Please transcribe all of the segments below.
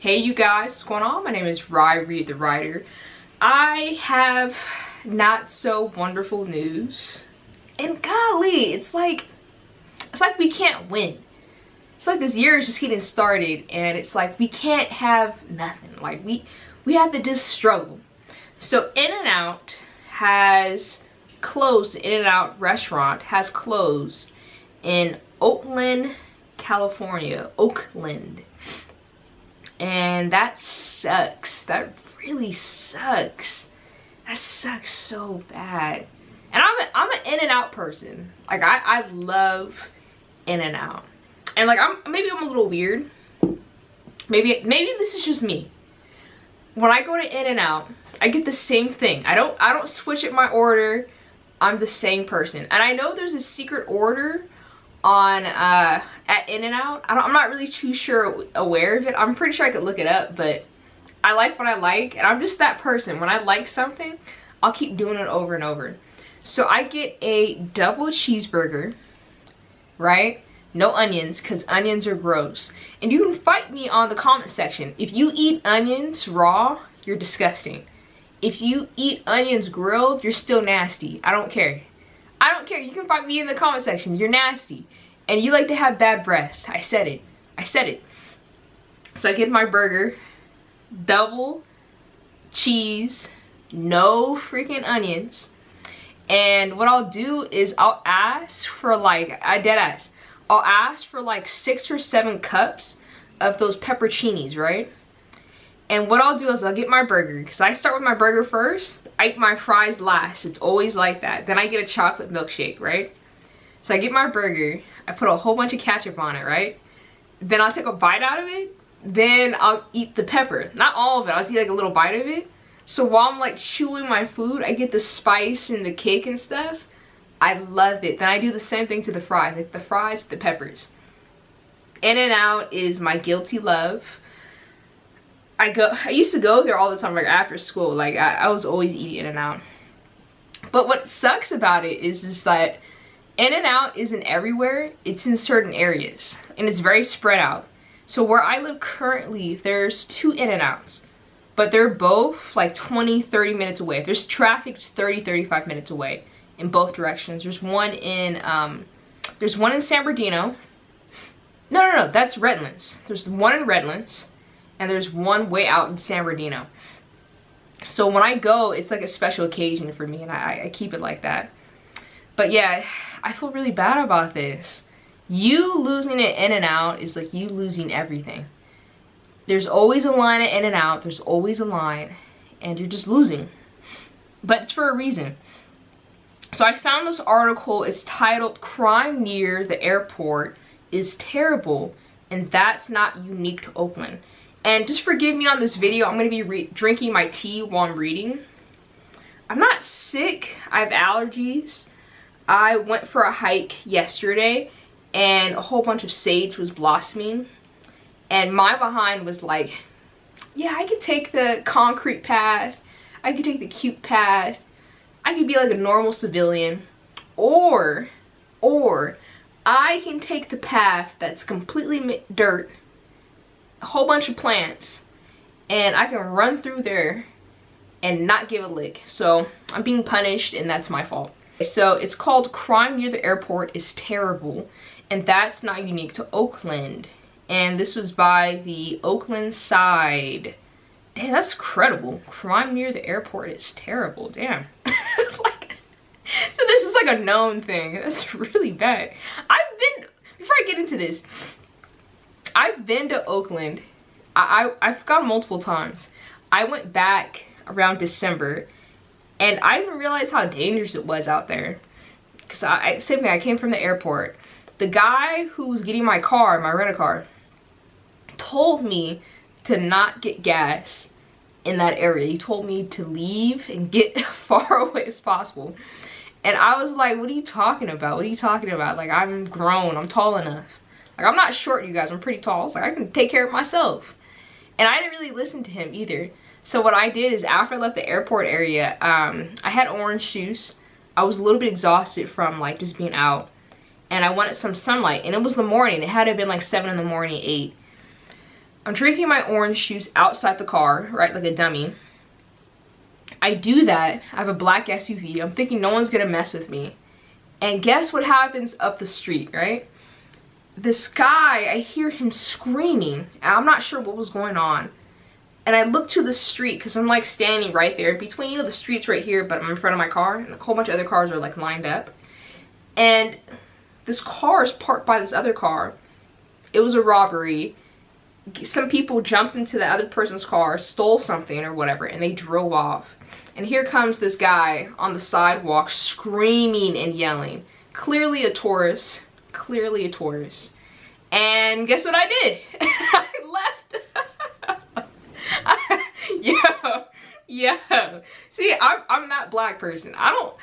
Hey you guys, what's going on? My name is Ryrie the Writer. I have not so wonderful news. And golly, it's like we can't win. It's like this year is just getting started and it's like we can't have nothing. Like we have to just struggle. So In-N-Out has closed. The In-N-Out restaurant has closed in Oakland, California. Oakland. And that sucks. That really sucks. That sucks so bad. And I'm an In-N-Out person. Like I love In-N-Out. And like maybe I'm a little weird. Maybe this is just me. When I go to In-N-Out, I get the same thing. I don't switch up my order. I'm the same person. And I know there's a secret order on at In-N-Out. I'm not really too sure aware of it. I'm pretty sure I could look it up, but I like what I like, and I'm just that person. When I like something, I'll keep doing it over and over. So I get a double cheeseburger, right? No onions, because onions are gross. And you can fight me on the comment section. If you eat onions raw, you're disgusting. If you eat onions grilled, you're still nasty. I don't care. I don't care. You can find me in the comment section. You're nasty. And you like to have bad breath. I said it. I said it. So I get my burger. Double cheese. No freaking onions. And what I'll do is I'll ask for like, I'll ask for like 6 or 7 cups of those pepperoncinis, right? And what I'll do is I'll get my burger, because I start with my burger first, I eat my fries last. It's always like that. Then I get a chocolate milkshake, right? So I get my burger, I put a whole bunch of ketchup on it, right? Then I'll take a bite out of it, then I'll eat the pepper. Not all of it, I'll just eat like a little bite of it. So while I'm like chewing my food, I get the spice and the kick and stuff. I love it. Then I do the same thing to the fries, like the fries, the peppers. In-N-Out is my guilty love. I used to go there all the time, like after school. Like I was always eating In-N-Out. But what sucks about it is just that In-N-Out isn't everywhere. It's in certain areas, and it's very spread out. So where I live currently, there's 2 In-N-Outs, but they're both like 20-30 minutes away. If there's traffic, it's 30-35 minutes away in both directions. There's one in San Bernardino. No, that's Redlands. There's one in Redlands. And there's one way out in San Bernardino. So when I go, it's like a special occasion for me, and I keep it like that. But yeah, I feel really bad about this. You losing at In-N-Out is like you losing everything. There's always a line at In-N-Out. There's always a line. And you're just losing. But it's for a reason. So I found this article. It's titled, "Crime Near the Airport is Terrible, and That's Not Unique to Oakland." And just forgive me on this video, I'm going to be drinking my tea while I'm reading. I'm not sick, I have allergies. I went for a hike yesterday and a whole bunch of sage was blossoming. And my behind was like, yeah, I could take the concrete path. I could take the cute path. I could be like a normal civilian. Or I can take the path that's completely dirt, a whole bunch of plants, and I can run through there and not give a lick. So I'm being punished, and that's my fault. So it's called "Crime Near the Airport is Terrible, and That's Not Unique to Oakland." And this was by the Oakland Side. Damn, that's credible. Crime near the airport is terrible. Damn. So this is like a known thing. That's really bad. Before I get into this, I've been to Oakland. I've gone multiple times. I went back around December, and I didn't realize how dangerous it was out there. Because same thing, I came from the airport. The guy who was getting my car, my rent-a-car, told me to not get gas in that area. He told me to leave and get far away as possible. And I was like, what are you talking about? What are you talking about? Like, I'm grown. I'm tall enough. Like, I'm not short, you guys. I'm pretty tall. I was like, I can take care of myself. And I didn't really listen to him either. So what I did is after I left the airport area, I had orange juice. I was a little bit exhausted from like just being out. And I wanted some sunlight. And it was the morning. It had to have been like 7 in the morning, 8. I'm drinking my orange juice outside the car, right, like a dummy. I do that. I have a black SUV. I'm thinking no one's gonna mess with me. And guess what happens up the street, right? This guy, I hear him screaming. I'm not sure what was going on. And I look to the street because I'm like standing right there between, you know, the street's right here, but I'm in front of my car and a whole bunch of other cars are like lined up. And this car is parked by this other car. It was a robbery. Some people jumped into the other person's car, stole something or whatever, and they drove off. And here comes this guy on the sidewalk screaming and yelling. Clearly a tourist. Clearly a tourist. And guess what I did? I left. Yo. See, I'm that black person. I don't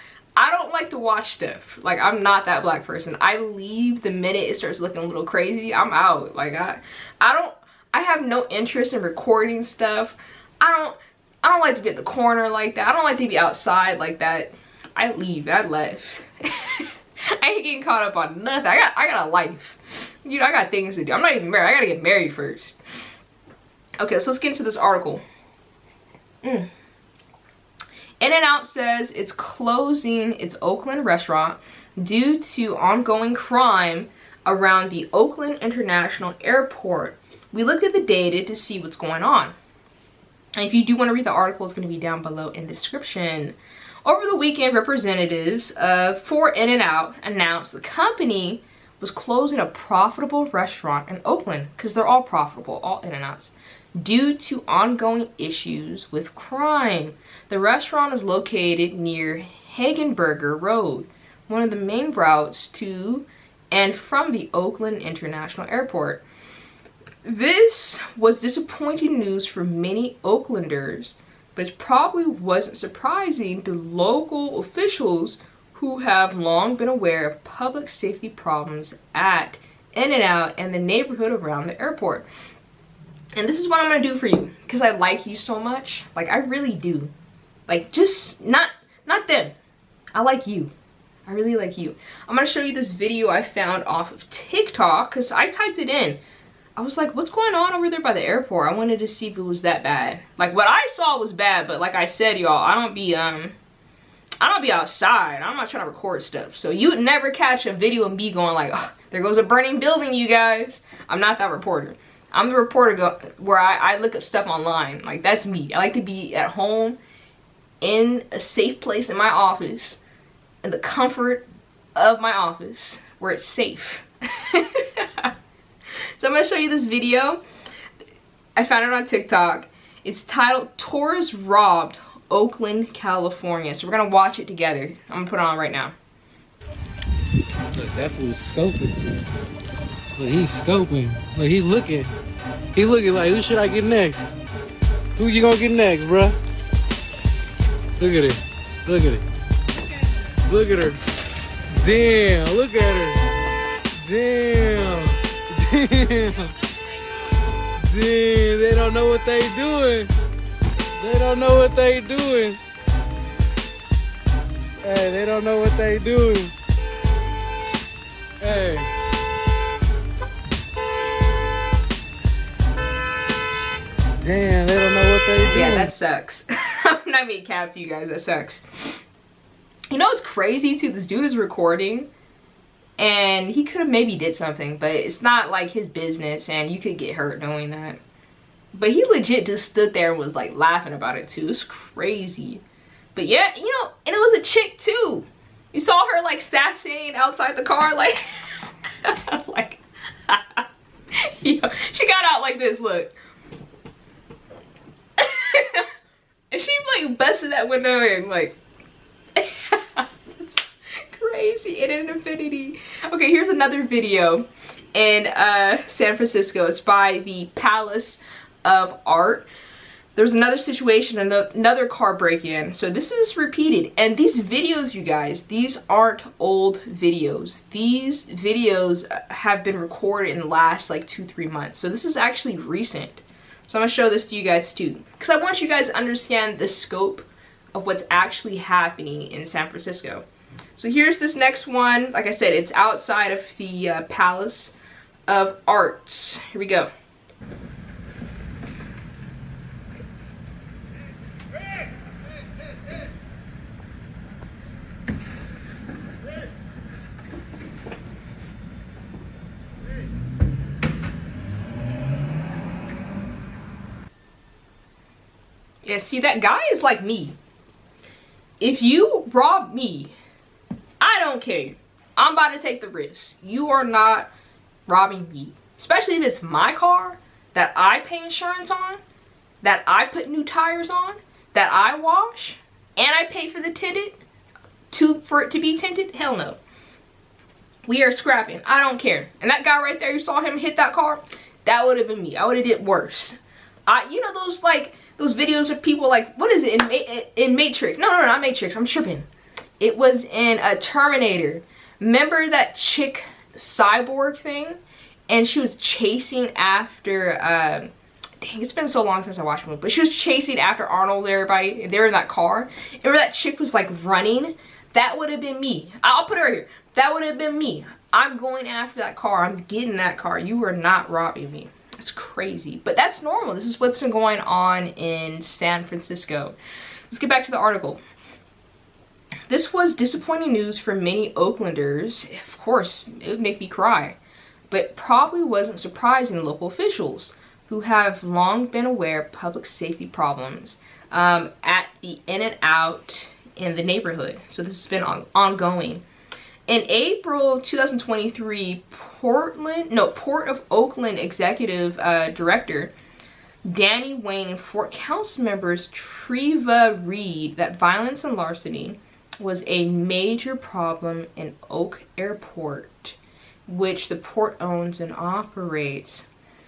like to watch stuff. Like, I'm not that black person. I leave the minute it starts looking a little crazy. I'm out. Like, I have no interest in recording stuff. I don't like to be at the corner like that. I don't like to be outside like that. I leave. I left. I ain't getting caught up on nothing. I got a life. You know, I got things to do. I'm not even married. I gotta get married first. Okay, so let's get into this article. In-N-Out says it's closing its Oakland restaurant due to ongoing crime around the Oakland International Airport. We looked at the data to see what's going on. And if you do want to read the article, it's going to be down below in the description. Over the weekend, representatives for In-N-Out announced the company was closing a profitable restaurant in Oakland, because they're all profitable, all In-N-Outs, due to ongoing issues with crime. The restaurant is located near Hengenberger Road, one of the main routes to and from the Oakland International Airport. This was disappointing news for many Oaklanders, but it probably wasn't surprising to local officials who have long been aware of public safety problems at In-N-Out and the neighborhood around the airport. And this is what I'm gonna do for you, because I like you so much. Like, I really do. Like, just not them. I like you. I really like you. I'm gonna show you this video I found off of TikTok, because I typed it in. I was like, what's going on over there by the airport? I wanted to see if it was that bad. Like, what I saw was bad, but like I said, y'all, I don't be outside. I'm not trying to record stuff. So you would never catch a video of me going like, oh, there goes a burning building, you guys. I'm not that reporter. I'm the reporter where I look up stuff online. Like, that's me. I like to be at home in a safe place in my office, in the comfort of my office, where it's safe. So I'm going to show you this video. I found it on TikTok. It's titled, Tourists Robbed Oakland, California. So we're going to watch it together. I'm going to put it on right now. Look, that fool's scoping. Look, he's scoping. Look, he's looking. He looking like, who should I get next? Who you gonna get next, bruh? Look at it. Look at it. Look at her. Damn, look at her. Damn. Damn. Damn, they don't know what they doing. They don't know what they doing. Hey, they don't know what they doing. Hey. Damn, they don't know what they doing. Yeah, that sucks. I'm not being cap to you guys, that sucks. You know what's crazy too? This dude is recording and he could have maybe did something, but it's not like his business and you could get hurt doing that. But he legit just stood there and was like laughing about it too. It's crazy. But yeah, you know, and it was a chick too. You saw her like sashaying outside the car, like, like, yo, she got out like this, look. And she like busted that window in, like, it's crazy in an infinity. Okay, here's another video in San Francisco. It's by the Palace of Art. There's another situation, another car break-in. So this is repeated. And these videos, you guys, these aren't old videos. These videos have been recorded in the last like 2-3 months. So this is actually recent. So I'm gonna show this to you guys too, because I want you guys to understand the scope of what's actually happening in San Francisco. So here's this next one. Like I said, it's outside of the Palace of Arts. Here we go. Yeah, see, that guy is like me. If you rob me, I don't care. I'm about to take the risk. You are not robbing me. Especially if it's my car that I pay insurance on, that I put new tires on, that I wash, and I pay for the tinted, for it to be tinted. Hell no. We are scrapping. I don't care. And that guy right there, you saw him hit that car? That would have been me. I would have did worse. You know those videos of people like, what is it, in Matrix? No, not Matrix. I'm tripping. It was in a Terminator. Remember that chick cyborg thing? And she was chasing after, dang, it's been so long since I watched the movie, but she was chasing after Arnold and everybody. They were in that car. Remember that chick was like running? That would have been me. I'll put her here. That would have been me. I'm going after that car. I'm getting that car. You are not robbing me. It's crazy, but that's normal. This is what's been going on in San Francisco. Let's get back to the article. This was disappointing news for many Oaklanders. Of course, it would make me cry, but probably wasn't surprising to local officials who have long been aware of public safety problems at the In-N-Out in the neighborhood. So this has been ongoing. In April 2023, Port of Oakland Executive Director Denny Wayne informed council members Treva Reed that violence and larceny was a major problem in Oak Airport, which the port owns and operates.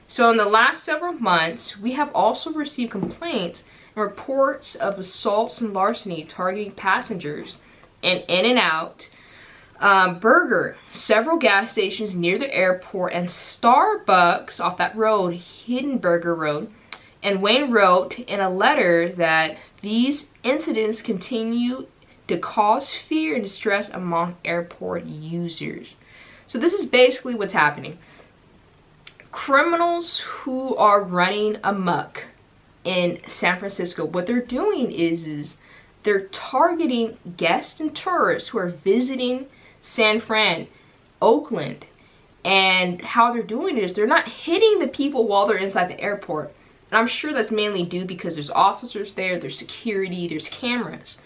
So in the last several months, we have also received complaints and reports of assaults and larceny targeting passengers and In-N-Out Burger, several gas stations near the airport, and Starbucks off that road, Hengenberger Road. And Wayne wrote in a letter that these incidents continue to cause fear and distress among airport users. So this is basically what's happening. Criminals who are running amok in San Francisco, what they're doing is they're targeting guests and tourists who are visiting San Fran, Oakland, and how they're doing it is they're not hitting the people while they're inside the airport. And I'm sure that's mainly due because there's officers there, there's security, there's cameras.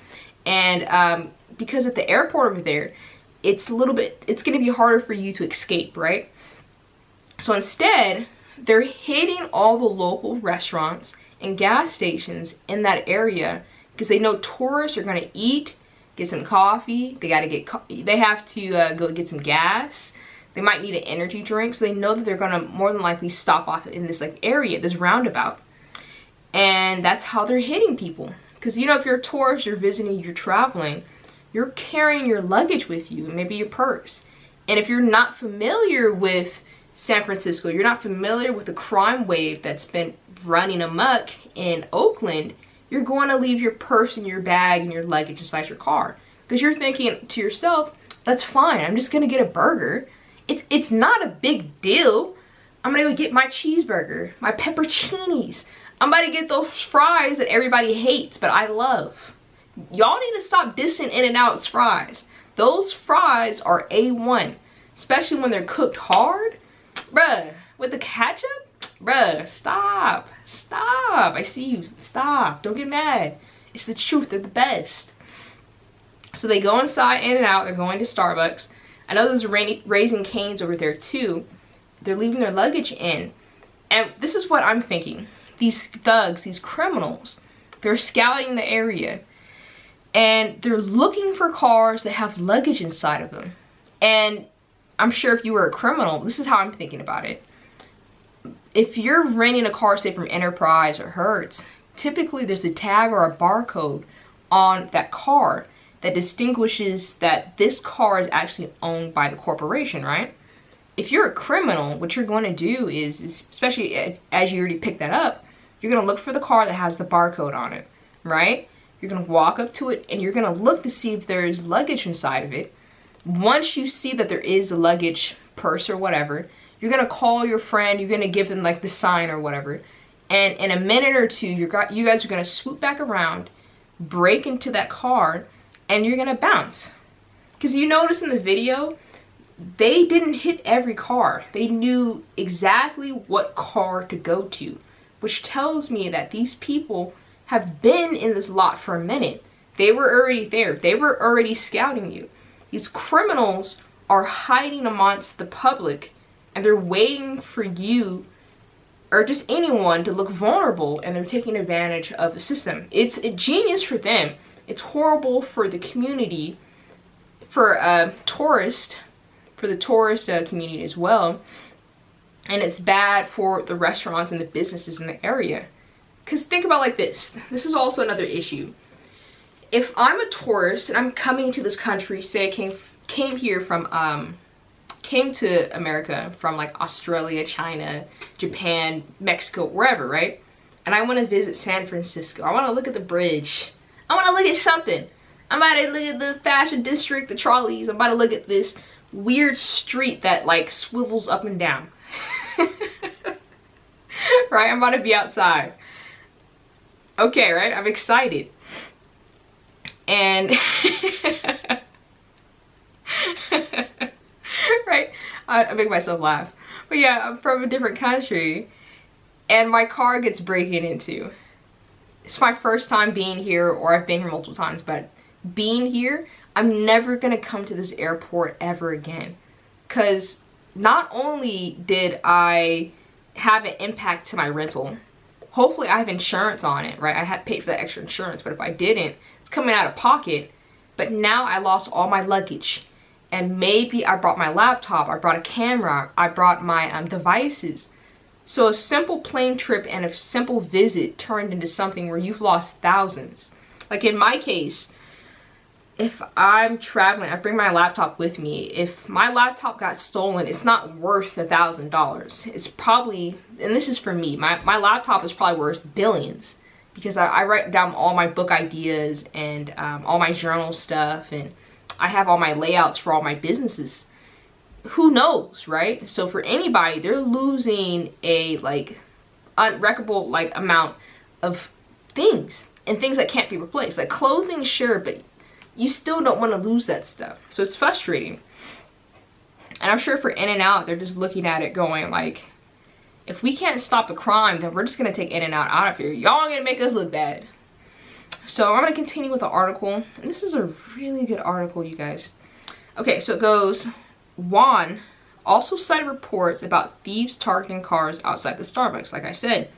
And because at the airport over there, it's going to be harder for you to escape, right? So instead, they're hitting all the local restaurants and gas stations in that area because they know tourists are going to eat, get some coffee, they have to go get some gas, they might need an energy drink, so they know that they're going to more than likely stop off in this like area, this roundabout. And that's how they're hitting people. Because you know, if you're a tourist, you're visiting, you're traveling, you're carrying your luggage with you, maybe your purse. And if you're not familiar with San Francisco, you're not familiar with the crime wave that's been running amok in Oakland, you're going to leave your purse and your bag and your luggage inside your car. Because you're thinking to yourself, that's fine, I'm just going to get a burger. It's not a big deal. I'm going to go get my cheeseburger, my pepperoncinis. I'm about to get those fries that everybody hates, but I love. Y'all need to stop dissing In-N-Out's fries. Those fries are A1, especially when they're cooked hard. Bruh, with the ketchup? Bruh, stop. Stop. I see you. Stop. Don't get mad. It's the truth. They're the best. So they go inside In-N-Out. They're going to Starbucks. I know there's Raising Cane's over there too. They're leaving their luggage in. And this is what I'm thinking. These thugs, these criminals, they're scouting the area. And they're looking for cars that have luggage inside of them. And I'm sure if you were a criminal, this is how I'm thinking about it. If you're renting a car, say from Enterprise or Hertz, typically there's a tag or a barcode on that car that distinguishes that this car is actually owned by the corporation, right? If you're a criminal, what you're going to do is especially as you already picked that up, you're going to look for the car that has the barcode on it, right? You're going to walk up to it and you're going to look to see if there's luggage inside of it. Once you see that there is a luggage purse or whatever, you're going to call your friend, you're going to give them like the sign or whatever. And in a minute or two, you guys are going to swoop back around, break into that car, and you're going to bounce. Because you notice in the video, they didn't hit every car. They knew exactly what car to go to, which tells me that these people have been in this lot for a minute. They were already there. They were already scouting you. These criminals are hiding amongst the public, and they're waiting for you or just anyone to look vulnerable, and they're taking advantage of the system. It's a genius for them. It's horrible for the community, for the tourist community as well. And it's bad for the restaurants and the businesses in the area. Because think about it like this. This is also another issue. If I'm a tourist and I'm coming to this country, say I came to America from like Australia, China, Japan, Mexico, wherever, right? And I want to visit San Francisco. I want to look at the bridge. I want to look at something. I'm about to look at the fashion district, the trolleys. I'm about to look at this weird street that like swivels up and down. Right? I'm about to be outside. Okay, right? I'm excited. And right? I make myself laugh. But yeah, I'm from a different country and my car gets broken into. It's my first time being here, or I've been here multiple times, but being here, I'm never gonna come to this airport ever again. Because not only did I have an impact to my rental, hopefully I have insurance on it, right? I had paid for that extra insurance, but if I didn't, it's coming out of pocket. But now I lost all my luggage. And maybe I brought my laptop, I brought a camera, I brought my devices. So a simple plane trip and a simple visit turned into something where you've lost thousands. Like in my case, if I'm traveling, I bring my laptop with me. If my laptop got stolen, it's not worth $1,000. It's probably, and this is for me, my laptop is probably worth billions. Because I write down all my book ideas and all my journal stuff, and I have all my layouts for all my businesses. Who knows, right? So for anybody, they're losing a like unrecoverable like amount of things, and things that can't be replaced. Like clothing, sure, but you still don't want to lose that stuff. So it's frustrating. And I'm sure for In-N-Out, they're just looking at it going like, if we can't stop the crime, then we're just gonna take In-N-Out out of here. Y'all gonna make us look bad. So I'm gonna continue with the article. And this is a really good article, you guys. Okay, so it goes, Juan also cited reports about thieves targeting cars outside the Starbucks, like I said,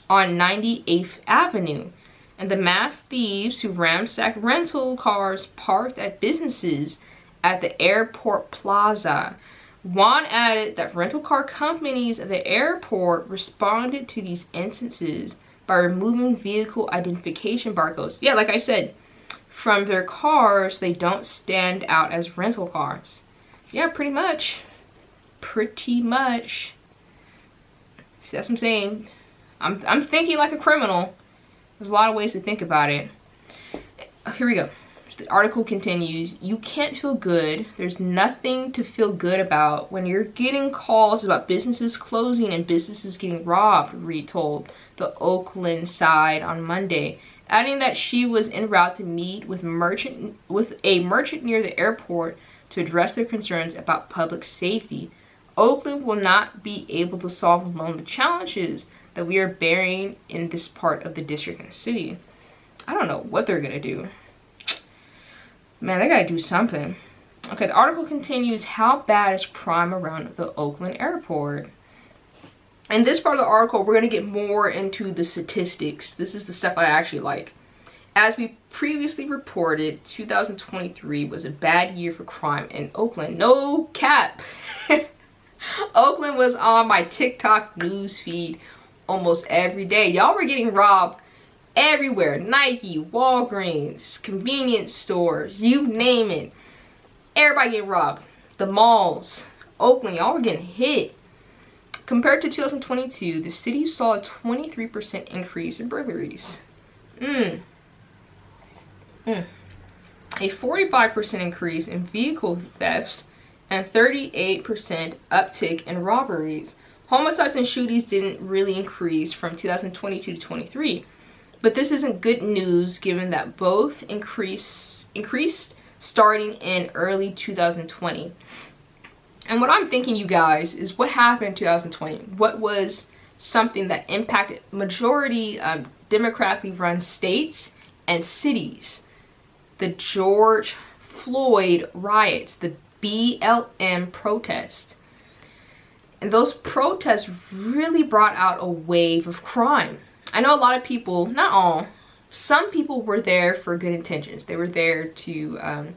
on 98th Avenue. And the masked thieves who ransacked rental cars parked at businesses at the airport plaza. Juan added that rental car companies at the airport responded to these instances by removing vehicle identification barcodes. Yeah, like I said, from their cars, they don't stand out as rental cars. Yeah, pretty much. Pretty much. See, that's what I'm saying. I'm thinking like a criminal. There's a lot of ways to think about it. Here we go. The article continues. You can't feel good. There's nothing to feel good about when you're getting calls about businesses closing and businesses getting robbed, Reed told the Oakland side on Monday, adding that she was en route to meet with a merchant near the airport to address their concerns about public safety. Oakland will not be able to solve alone the challenges that we are bearing in this part of the district and city. I don't know what they're gonna do. Man, they gotta do something. Okay, the article continues, how bad is crime around the Oakland airport? In this part of the article, we're gonna get more into the statistics. This is the stuff I actually like. As we previously reported, 2023 was a bad year for crime in Oakland. No cap. Oakland was on my TikTok news feed almost every day. Y'all were getting robbed everywhere. Nike, Walgreens, convenience stores, you name it. Everybody getting robbed. The malls. Oakland, y'all were getting hit. Compared to 2022, the city saw a 23% increase in burglaries. A 45% increase in vehicle thefts and 38% uptick in robberies. Homicides and shootings didn't really increase from 2022 to 23. But this isn't good news given that both increased starting in early 2020. And what I'm thinking, you guys, is what happened in 2020? What was something that impacted majority democratically run states and cities. The George Floyd riots, the BLM protest. And those protests really brought out a wave of crime. I know a lot of people, not all, some people were there for good intentions. They were there to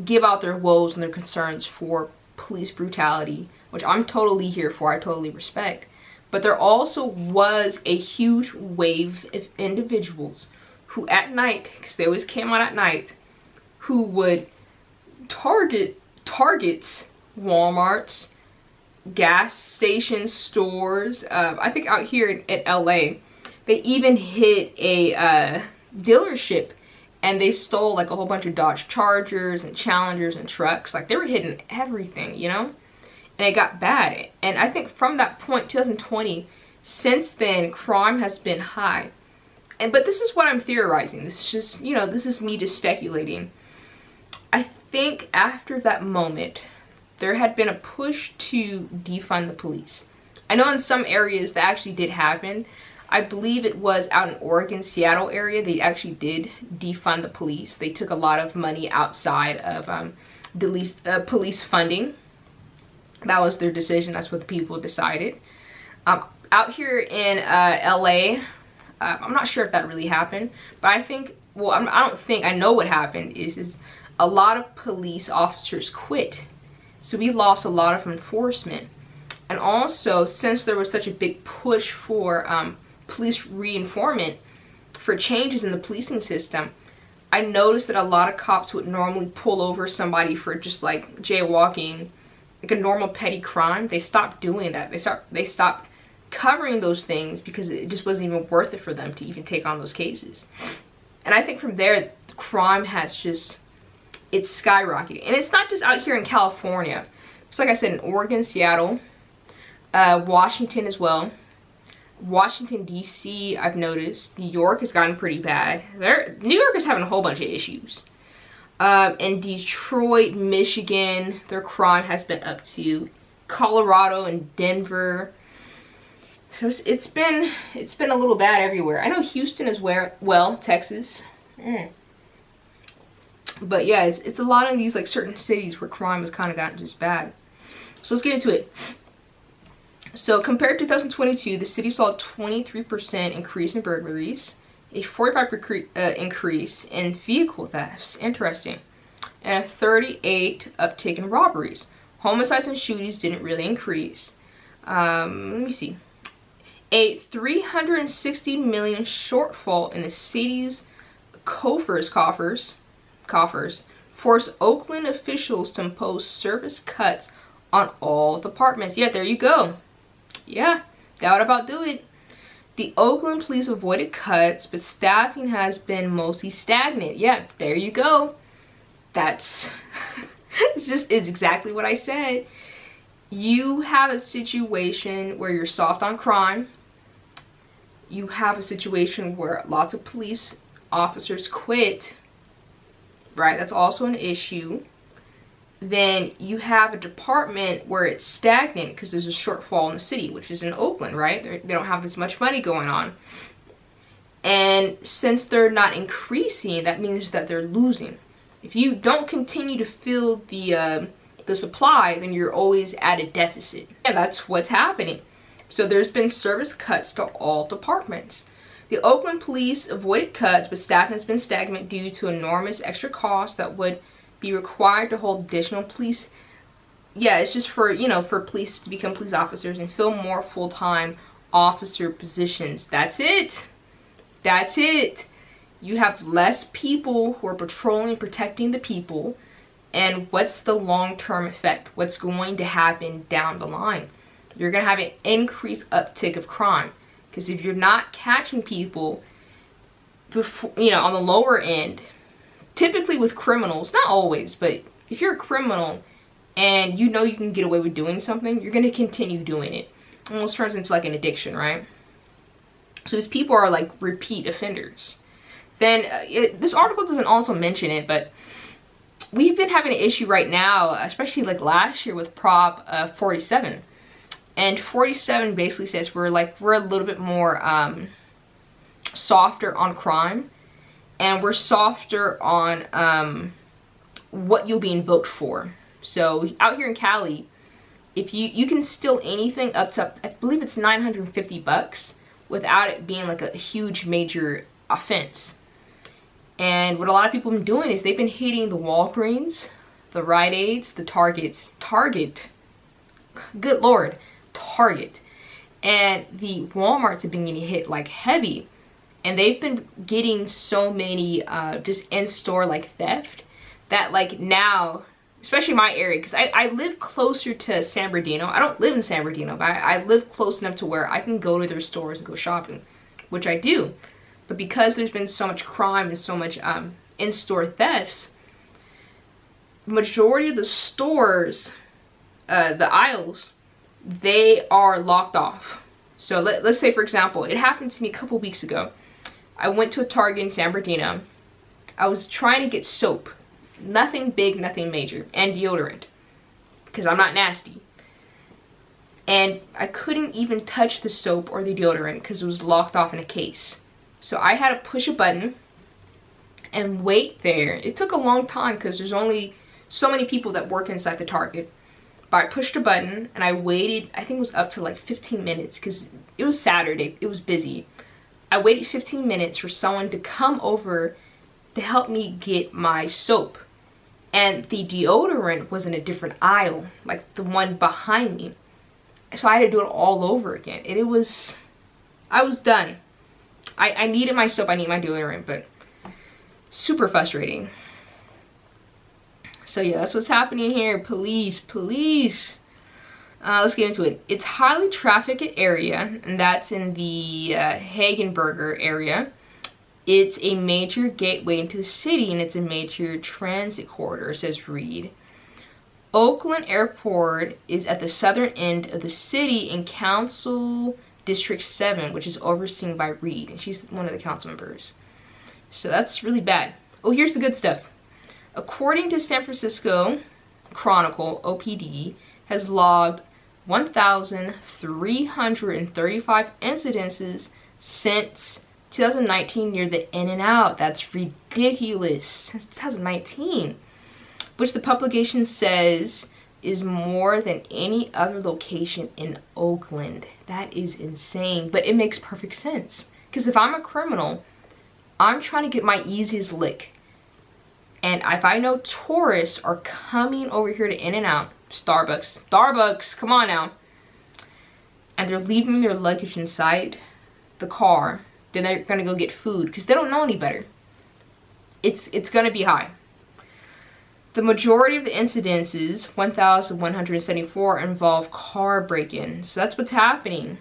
give out their woes and their concerns for police brutality, which I'm totally here for, I totally respect. But there also was a huge wave of individuals who at night, because they always came out at night, who would target Walmarts, gas stations, stores. I think out here in LA, they even hit a dealership and they stole like a whole bunch of Dodge Chargers and Challengers and trucks. Like they were hitting everything, you know? And it got bad. And I think from that point, 2020, since then, crime has been high. But this is what I'm theorizing. This is just, you know, this is me just speculating. I think after that moment, there had been a push to defund the police. I know in some areas that actually did happen. I believe it was out in Oregon, Seattle area, they actually did defund the police. They took a lot of money outside of police funding. That was their decision. That's what the people decided. Out here in LA, I'm not sure if that really happened, but I think, well, I don't think, I know what happened is a lot of police officers quit. So we lost a lot of enforcement. And also, since there was such a big push for police reinforcement, for changes in the policing system, I noticed that a lot of cops would normally pull over somebody for just like jaywalking, like a normal petty crime. They stopped doing that. They stopped covering those things because it just wasn't even worth it for them to even take on those cases. And I think from there, crime has just, it's skyrocketed. And it's not just out here in California. It's like I said, in Oregon, Seattle, Washington as well. Washington, D.C., I've noticed. New York has gotten pretty bad. New York is having a whole bunch of issues. In Detroit, Michigan, their crime has been up to. Colorado and Denver. So it's been a little bad everywhere. I know Houston as well, Texas. But yeah, it's a lot of these like certain cities where crime has kind of gotten just bad. So let's get into it. So compared to 2022, the city saw a 23% increase in burglaries, a 45% increase in vehicle thefts, interesting, and a 38% uptick in robberies. Homicides and shootings didn't really increase. Let me see. A $360 million shortfall in the city's coffers forced Oakland officials to impose service cuts on all departments. Yeah, there you go. Yeah, that would about do it. The Oakland police avoided cuts, but staffing has been mostly stagnant. Yeah, there you go. That's it's exactly what I said. You have a situation where you're soft on crime. You have a situation where lots of police officers quit, right? That's also an issue. Then you have a department where it's stagnant because there's a shortfall in the city, which is in Oakland, right? They don't have as much money going on. And since they're not increasing, that means that they're losing. If you don't continue to fill the supply, then you're always at a deficit. And that's what's happening. So there's been service cuts to all departments. The Oakland police avoided cuts, but staffing has been stagnant due to enormous extra costs that would be required to hold additional police. Yeah, it's just for, you know, for police to become police officers and fill more full-time officer positions. That's it. That's it. You have less people who are patrolling and protecting the people. And what's the long-term effect? What's going to happen down the line? You're going to have an increased uptick of crime. Because if you're not catching people before, you know, on the lower end, typically with criminals, not always, but if you're a criminal and you know you can get away with doing something, you're going to continue doing it. It almost turns into like an addiction, right? So these people are like repeat offenders. Then this article doesn't also mention it, but we've been having an issue right now, especially like last year with Prop 47. And 47 basically says we're a little bit more softer on crime, and we're softer on what you'll be invoked for. So out here in Cali, if you can steal anything up to, I believe it's $950 without it being like a huge major offense. And what a lot of people have been doing is they've been hitting the Walgreens, the Rite Aids, the Target, good Lord, Target, and the Walmarts have been getting hit like heavy. And they've been getting so many just in-store like theft that like now, especially my area, because I live closer to San Bernardino. I don't live in San Bernardino, but I live close enough to where I can go to their stores and go shopping, which I do. But because there's been so much crime and so much in-store thefts, majority of the stores, the aisles, they are locked off. So let's say, for example, it happened to me a couple weeks ago. I went to a Target in San Bernardino. I was trying to get soap. Nothing big, nothing major. And deodorant. Because I'm not nasty. And I couldn't even touch the soap or the deodorant because it was locked off in a case. So I had to push a button and wait there. It took a long time because there's only so many people that work inside the Target. But I pushed a button and I waited, I think it was up to like 15 minutes because it was Saturday. It was busy. I waited 15 minutes for someone to come over to help me get my soap. And the deodorant was in a different aisle, like the one behind me. So I had to do it all over again. And I was done. I needed my soap, I need my deodorant, but super frustrating. So yeah, that's what's happening here. Police. Let's get into it. It's highly trafficked area, and that's in the Hengenberger area. It's a major gateway into the city, and it's a major transit corridor, says Reed. Oakland Airport is at the southern end of the city in Council District 7, which is overseen by Reed, and she's one of the council members. So that's really bad. Oh, here's the good stuff. According to San Francisco Chronicle, OPD has logged 1,335 incidences since 2019 near the In-N-Out. That's ridiculous. 2019. Which the publication says is more than any other location in Oakland. That is insane, but it makes perfect sense. Because if I'm a criminal, I'm trying to get my easiest lick. And if I know tourists are coming over here to In-N-Out, Starbucks, come on now, and they're leaving their luggage inside the car, then they're gonna go get food because they don't know any better. It's gonna be high. The majority of the incidences, 1,174, involve car break-ins. So that's what's happening.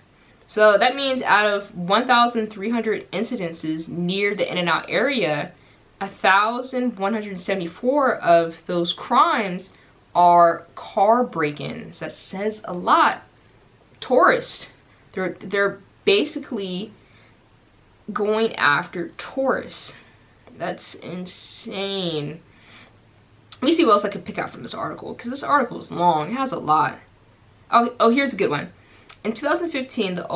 So that means out of 1,300 incidences near the In-N-Out area, 1,174 of those crimes are car break-ins. That says a lot. Tourists. They're basically going after tourists. That's insane. Let me see what else I can pick out from this article, because this article is long. It has a lot. Oh, here's a good one. In 2015, the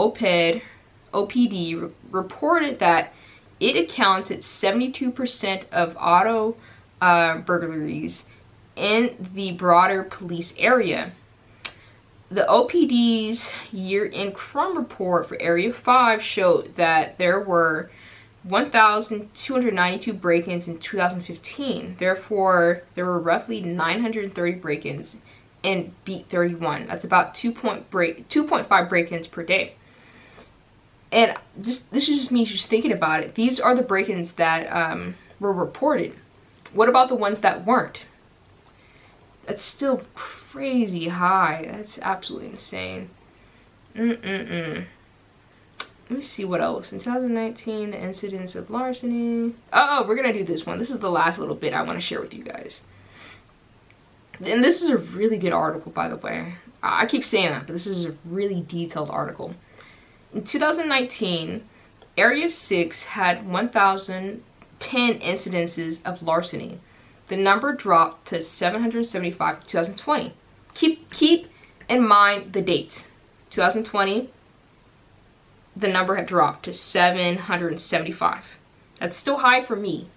OPD reported that it accounted 72% of auto burglaries in the broader police area. The OPD's year-end crime report for Area 5 showed that there were 1,292 break-ins in 2015. Therefore, there were roughly 930 break-ins and beat 31. That's about 2.5 break-ins per day. And this is just me just thinking about it. These are the break-ins that were reported. What about the ones that weren't? That's still crazy high. That's absolutely insane. Let me see what else. In 2019, the incidence of larceny. Oh, we're gonna do this one. This is the last little bit I want to share with you guys. And this is a really good article, by the way. I keep saying that, but this is a really detailed article. In 2019, Area 6 had 1,010 incidences of larceny. The number dropped to 775 in 2020. Keep in mind the dates. 2020, the number had dropped to 775. That's still high for me,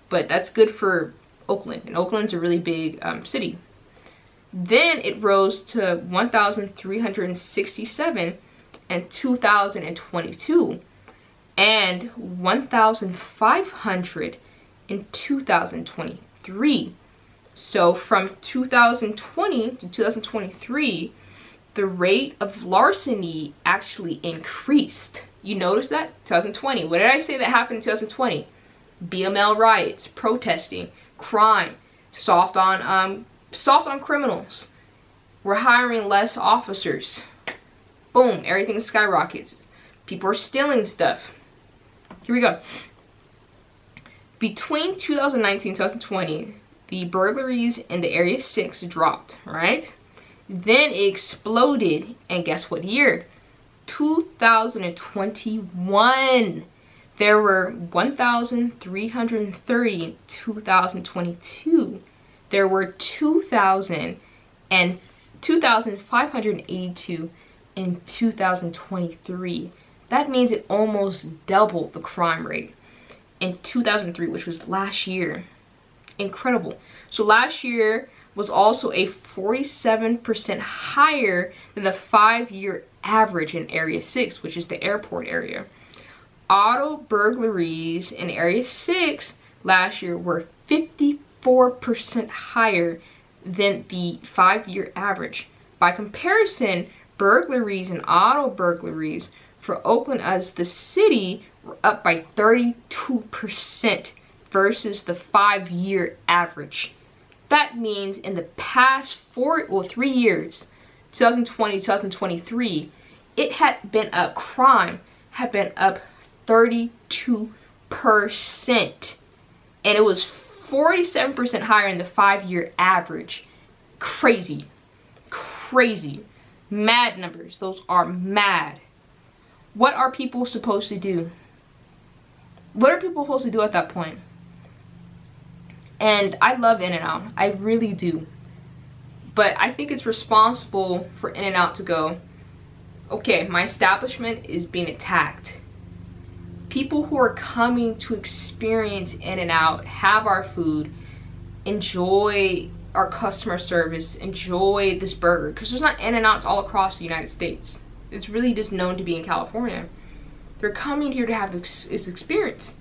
but that's good for Oakland, and Oakland's a really big city. Then it rose to 1,367 in 2022 and 1,500 in 2023. So from 2020 to 2023, the rate of larceny actually increased. You notice that? 2020. What did I say that happened in 2020? BML riots, protesting, crime, soft on criminals. We're hiring less officers. Boom, everything skyrockets. People are stealing stuff. Here we go. Between 2019 and 2020, the burglaries in the Area 6 dropped, right? Then it exploded, and guess what year? 2021. There were 1,330 in 2022. There were 2,582 in 2023. That means it almost doubled the crime rate in 2003, which was last year. Incredible. So last year was also a 47% higher than the 5-year average in Area 6, which is the airport area. Auto burglaries in Area 6 last year were 54% higher than the 5-year average. By comparison, burglaries and auto burglaries for Oakland as the city were up by 32% versus the 5-year average. That means in the past 3 years, 2020, 2023, it had been up, crime had been up 32%. And it was 47% higher than the 5-year average. Crazy. Crazy. Mad numbers. Those are mad. What are people supposed to do? What are people supposed to do at that point? And I love In-N-Out. I really do. But I think it's responsible for In-N-Out to go, okay, my establishment is being attacked. People who are coming to experience In-N-Out, have our food, enjoy our customer service, enjoy this burger. Because there's not In-N-Outs all across the United States. It's really just known to be in California. They're coming here to have this experience.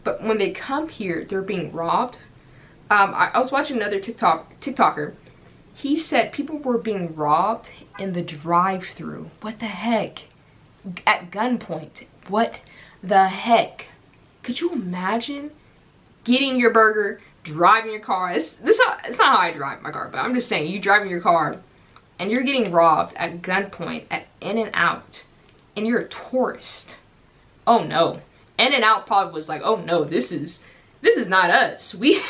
But when they come here, they're being robbed. I was watching another TikToker. He said people were being robbed in the drive-thru. What the heck? At gunpoint. What the heck? Could you imagine getting your burger, driving your car? It's not how I drive my car, but I'm just saying, you driving your car and you're getting robbed at gunpoint at In-N-Out, and you're a tourist. Oh no. In-N-Out probably was like, oh no, this is not us. We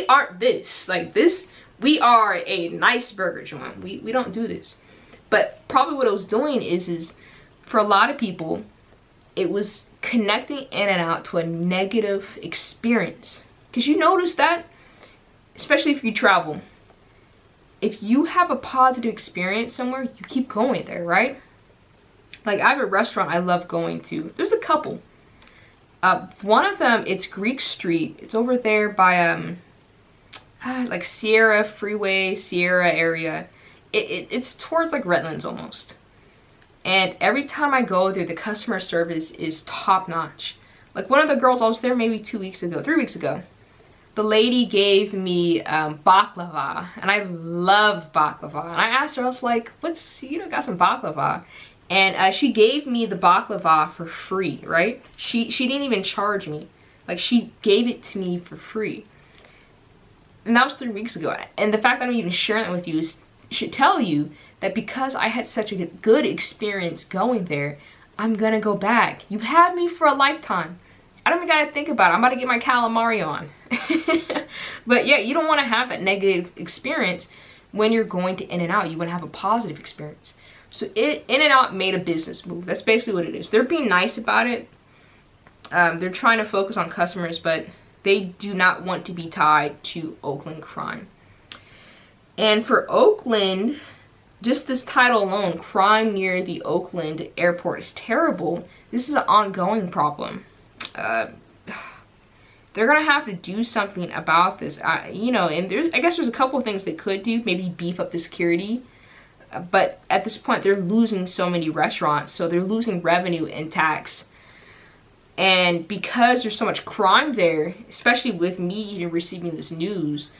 aren't this. Like this, we are a nice burger joint. We don't do this. But probably what it was doing is for a lot of people, it was connecting In-N-Out to a negative experience. Because you notice that, especially if you travel, if you have a positive experience somewhere, you keep going there, right? Like I have a restaurant I love going to. There's a couple. One of them, it's Greek Street. It's over there by like Sierra Freeway, Sierra area. It's towards like Redlands almost. And every time I go there, the customer service is top notch. Like one of the girls, I was there maybe 3 weeks ago. The lady gave me baklava, and I love baklava. And I asked her, I was like, got some baklava. And she gave me the baklava for free, right? She didn't even charge me. Like she gave it to me for free. And that was 3 weeks ago. And the fact that I'm even sharing it with you should tell you that because I had such a good experience going there, I'm gonna go back. You have me for a lifetime. I don't even gotta think about it. I'm about to get my calamari on. But yeah, you don't wanna have that negative experience when you're going to In-N-Out. You wanna have a positive experience. So In-N-Out made a business move. That's basically what it is. They're being nice about it. They're trying to focus on customers, but they do not want to be tied to Oakland crime. And for Oakland, just this title alone, crime near the Oakland airport, is terrible. This is an ongoing problem. They're gonna have to do something about this. You know, and I guess there's a couple of things they could do. Maybe beef up the security. But at this point, they're losing so many restaurants, so they're losing revenue and tax. And because there's so much crime there, especially with me even receiving this news,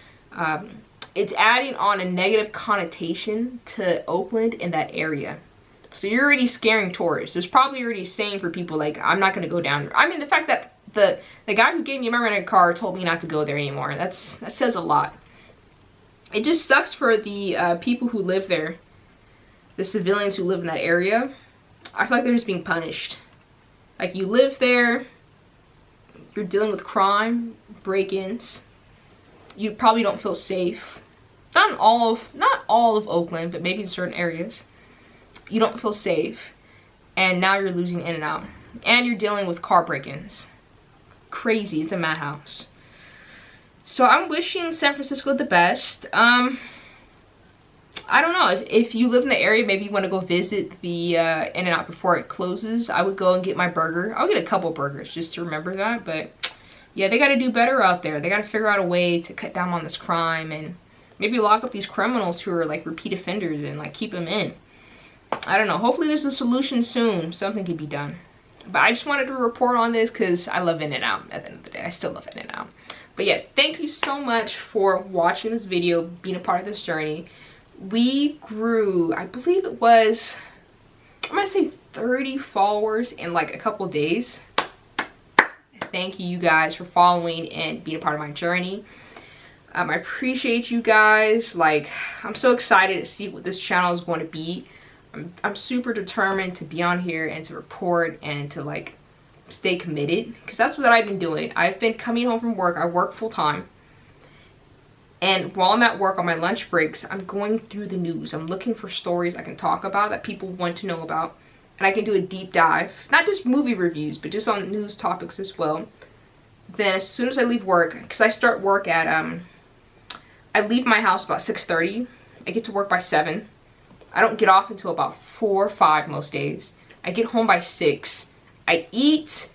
it's adding on a negative connotation to Oakland in that area. So you're already scaring tourists. There's probably already saying for people like, I'm not going to go down there. I mean, the fact that the guy who gave me my rented car told me not to go there anymore. That says a lot. It just sucks for the people who live there. The civilians who live in that area. I feel like they're just being punished. Like, you live there, you're dealing with crime, break-ins. You probably don't feel safe. Not all of Oakland, but maybe in certain areas. You don't feel safe, and now you're losing In-N-Out. And you're dealing with car break-ins. Crazy, it's a madhouse. So I'm wishing San Francisco the best. I don't know, if you live in the area, maybe you want to go visit the In-N-Out before it closes. I would go and get my burger. I'll get a couple burgers just to remember that. But yeah, they got to do better out there. They got to figure out a way to cut down on this crime and maybe lock up these criminals who are like repeat offenders and like keep them in. I don't know. Hopefully there's a solution soon. Something can be done. But I just wanted to report on this because I love In-N-Out at the end of the day. I still love In-N-Out. But yeah, thank you so much for watching this video, being a part of this journey. We grew, I believe it was, I'm gonna say 30 followers in like a couple days. Thank you guys for following and being a part of my journey. I appreciate you guys. Like, I'm so excited to see what this channel is going to be. I'm super determined to be on here and to report and to like stay committed, because that's what I've been doing. I've been coming home from work. I work full time. And while I'm at work on my lunch breaks, I'm going through the news. I'm looking for stories I can talk about that people want to know about. And I can do a deep dive, not just movie reviews, but just on news topics as well. Then as soon as I leave work, because I start work at, I leave my house about 6:30. I get to work by 7. I don't get off until about 4 or 5 most days. I get home by 6. I eat,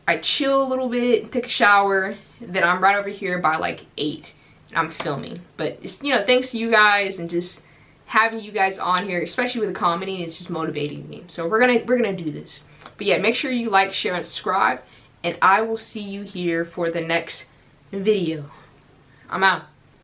I chill a little bit, take a shower. Then I'm right over here by like 8. I'm filming. But it's, you know, thanks to you guys and just having you guys on here, especially with the commenting, it's just motivating me. So we're gonna do this. But yeah, make sure you like, share, and subscribe, and I will see you here for the next video. I'm out.